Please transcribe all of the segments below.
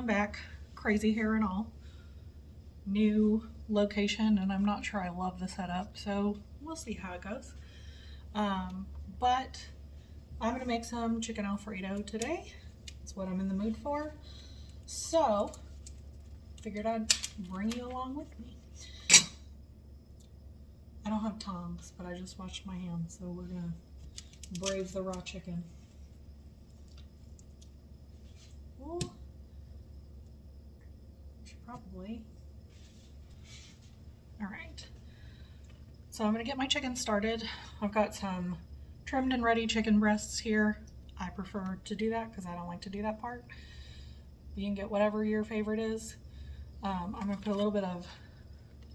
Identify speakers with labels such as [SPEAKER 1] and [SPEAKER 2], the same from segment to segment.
[SPEAKER 1] I'm back, crazy hair and all. New location, and I'm not sure I love the setup, so we'll see how it goes. But I'm gonna make some chicken Alfredo today. That's what I'm in the mood for. So, figured I'd bring you along with me. I don't have tongs, but I just washed my hands, so we're gonna brave the raw chicken. Ooh. Should probably. All right. So I'm gonna get my chicken started. I've got some trimmed and ready chicken breasts here. I prefer to do that because I don't like to do that part. You can get whatever your favorite is. I'm gonna put a little bit of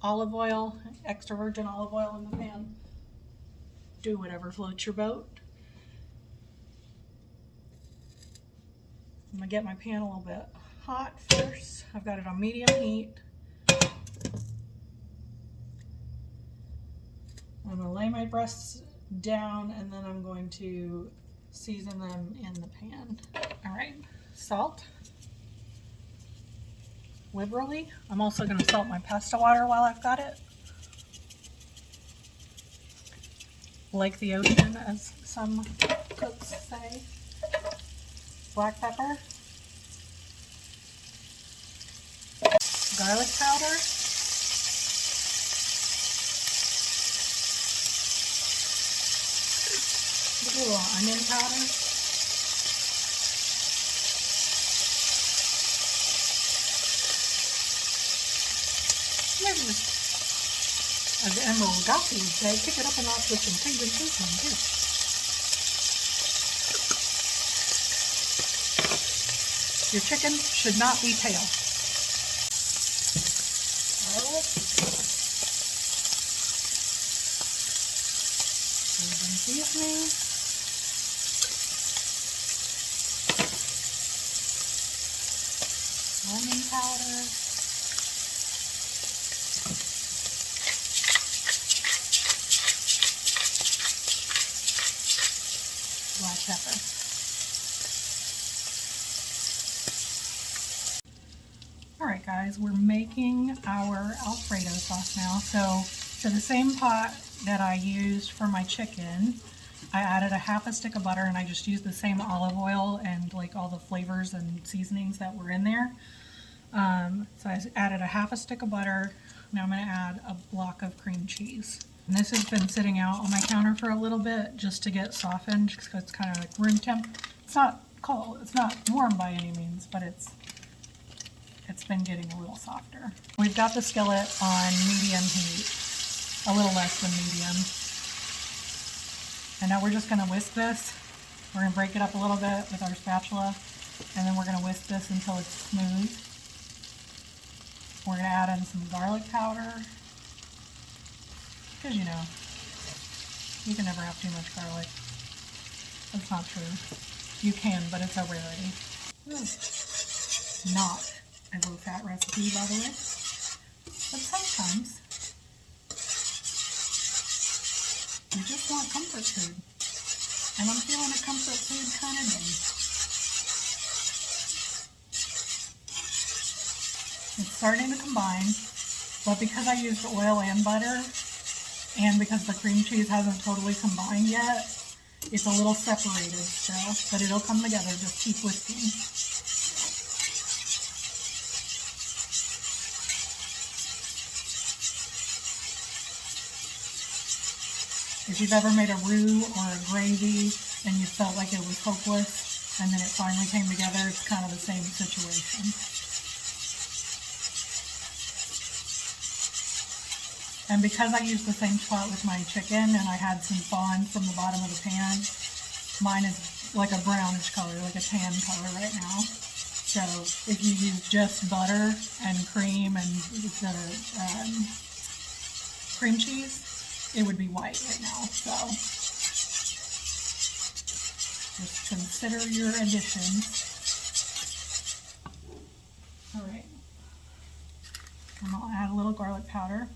[SPEAKER 1] olive oil, extra virgin olive oil in the pan. Do whatever floats your boat. I'm gonna get my pan a little bit hot first. I've got it on medium heat. I'm gonna lay my breasts down and then I'm going to season them in the pan. All right, salt. Liberally. I'm also gonna salt my pasta water while I've got it. Like the ocean, as some cooks say. Black pepper. Garlic powder. A little onion powder. As Emerald Gothy would say, pick it up a notch with some Cajun seasoning too. Your chicken should not be pale. Cajun seasoning. Onion powder. Black pepper. Alright guys, we're making our Alfredo sauce now. So to the same pot that I used for my chicken, I added a half a stick of butter, and I just used the same olive oil and like all the flavors and seasonings that were in there. So I added a half a stick of butter. Now I'm going to add a block of cream cheese. And this has been sitting out on my counter for a little bit just to get softened, because it's kind of like room temp. It's not cold, it's not warm by any means, but it's been getting a little softer. We've got the skillet on medium heat, a little less than medium. And now we're just going to whisk this. We're going to break it up a little bit with our spatula, and then we're going to whisk this until it's smooth. We're going to add in some garlic powder, because you know, you can never have too much garlic. That's not true. You can, but it's a rarity. Not a low fat recipe, by the way, but sometimes you just want comfort food, and I'm feeling a comfort food kind of day. It's starting to combine, but because I used oil and butter, and because the cream cheese hasn't totally combined yet, it's a little separated still, but it'll come together. Just keep whisking. If you've ever made a roux or a gravy and you felt like it was hopeless and then it finally came together, it's kind of the same situation. And because I used the same spot with my chicken and I had some fond from the bottom of the pan, mine is like a brownish color, like a tan color right now. So if you use just butter and cream and the cream cheese, it would be white right now. So just consider your additions. All right. And I'll add a little garlic powder.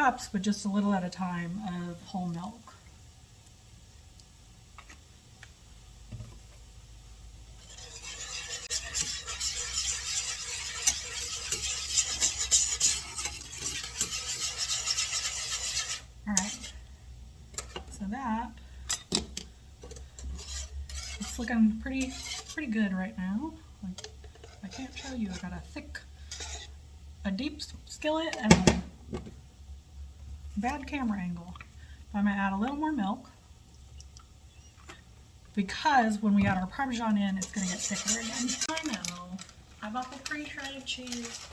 [SPEAKER 1] cups, but just a little at a time, of whole milk. All right, so that, it's looking pretty good right now. Like, I can't show you, I got a deep skillet and a bad camera angle. I'm gonna add a little more milk because when we add our Parmesan in, it's gonna get thicker again. I know, I bought the pre-shredded cheese.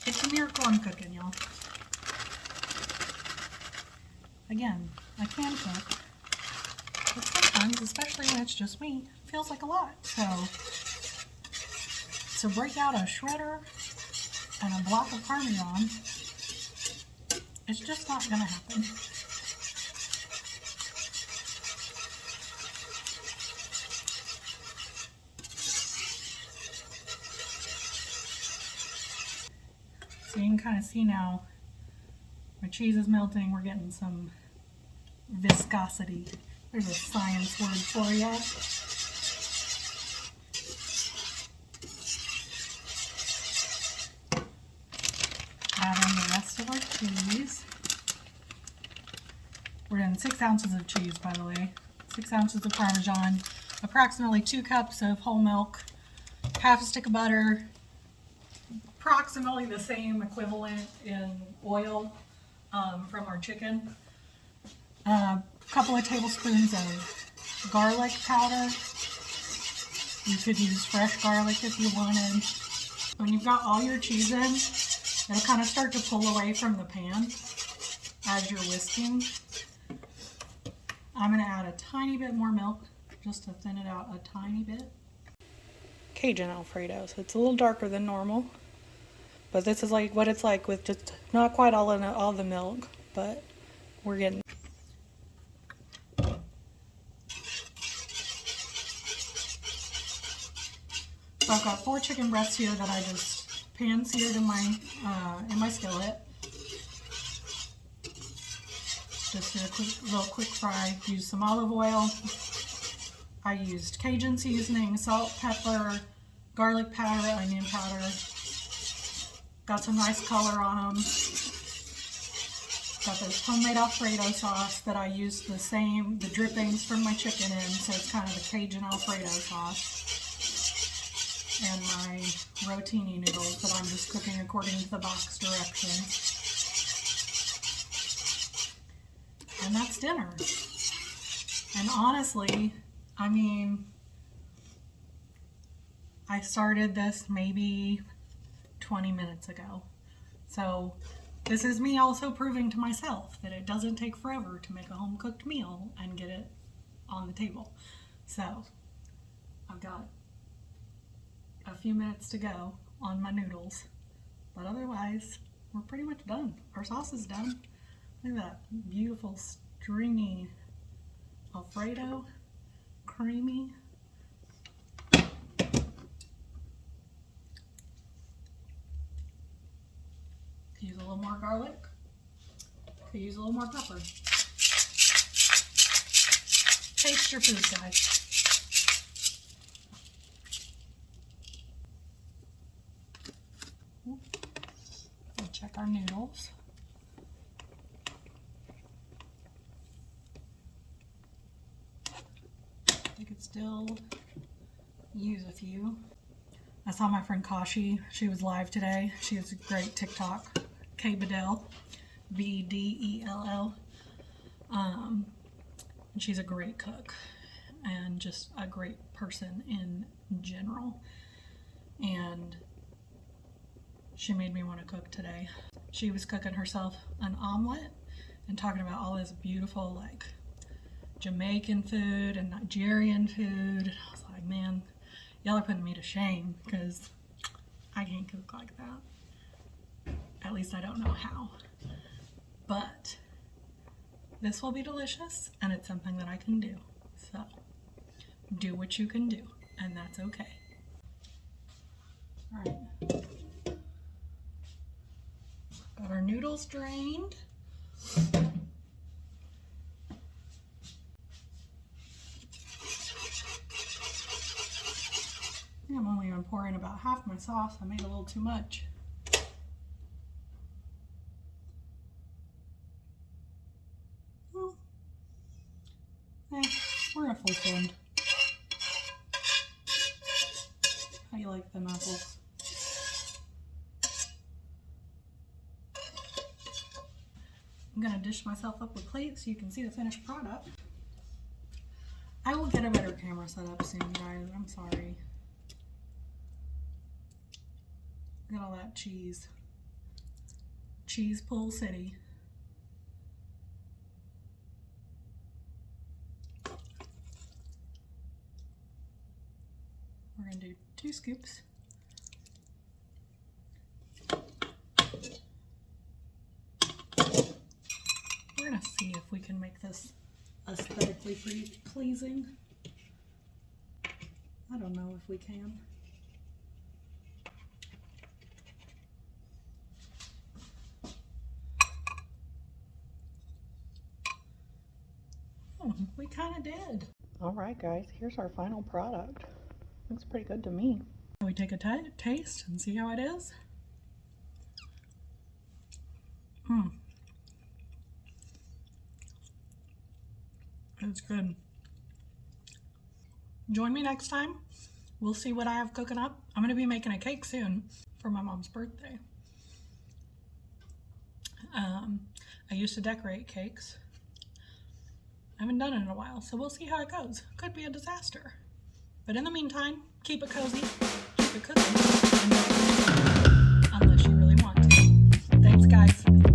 [SPEAKER 1] It's a miracle I'm cooking, y'all. Again, I can cook, but sometimes, especially when it's just me, it feels like a lot. So break out a shredder and a block of Parmesan, it's just not gonna happen. So you can kind of see now, my cheese is melting, we're getting some viscosity. There's a science word for you. Add in the rest of our cheese. We're in 6 ounces of cheese, by the way. 6 ounces of Parmesan, approximately 2 cups of whole milk, half a stick of butter, approximately the same equivalent in oil from our chicken, a couple of tablespoons of garlic powder. You could use fresh garlic if you wanted. When you've got all your cheese in, it'll kind of start to pull away from the pan as you're whisking. I'm going to add a tiny bit more milk just to thin it out a tiny bit. Cajun Alfredo, so it's a little darker than normal. But this is like what it's like with just not quite all the milk, but we're getting. So I've got 4 chicken breasts here that I just pan seared in my skillet. Just a little quick fry. Use some olive oil. I used Cajun seasoning, salt, pepper, garlic powder, onion powder. Got some nice color on them. Got this homemade Alfredo sauce that I used the drippings from my chicken in, so it's kind of a Cajun Alfredo sauce. And my rotini noodles that I'm just cooking according to the box directions. And that's dinner. And honestly, I mean, I started this maybe 20 minutes ago. So this is me also proving to myself that it doesn't take forever to make a home cooked meal and get it on the table. So I've got a few minutes to go on my noodles, but otherwise we're pretty much done. Our sauce is done. Look at that beautiful stringy Alfredo, creamy. Could use a little more garlic. Could use a little more pepper. Taste your food, guys. We'll check our noodles. I could still use a few. I saw my friend Kashi. She was live today. She has a great TikTok. K Bedell, Bedell. And she's a great cook and just a great person in general. And she made me want to cook today. She was cooking herself an omelet and talking about all this beautiful like Jamaican food and Nigerian food. I was like, man, y'all are putting me to shame because I can't cook like that. At least I don't know how. But this will be delicious and it's something that I can do. So do what you can do, and that's okay. All right. our noodles drained. I'm only going to pour in about half my sauce. I made a little too much. Well, we're a full send. How you like them apples? I'm going to dish myself up with plates so you can see the finished product. I will get a better camera set up soon, guys. I'm sorry. Look at all that cheese. Cheese Pool City. We're going to do 2 scoops. We're going to see if we can make this aesthetically pleasing. I don't know if we can. We kind of did. All right, guys, here's our final product. Looks pretty good to me. Shall we take a taste and see how it is? It's good. Join me next time. We'll see what I have cooking up. I'm going to be making a cake soon for my mom's birthday. I used to decorate cakes. I haven't done it in a while, so we'll see how it goes. Could be a disaster. But in the meantime, keep it cozy, keep it cooking, unless you really want to. Thanks, guys.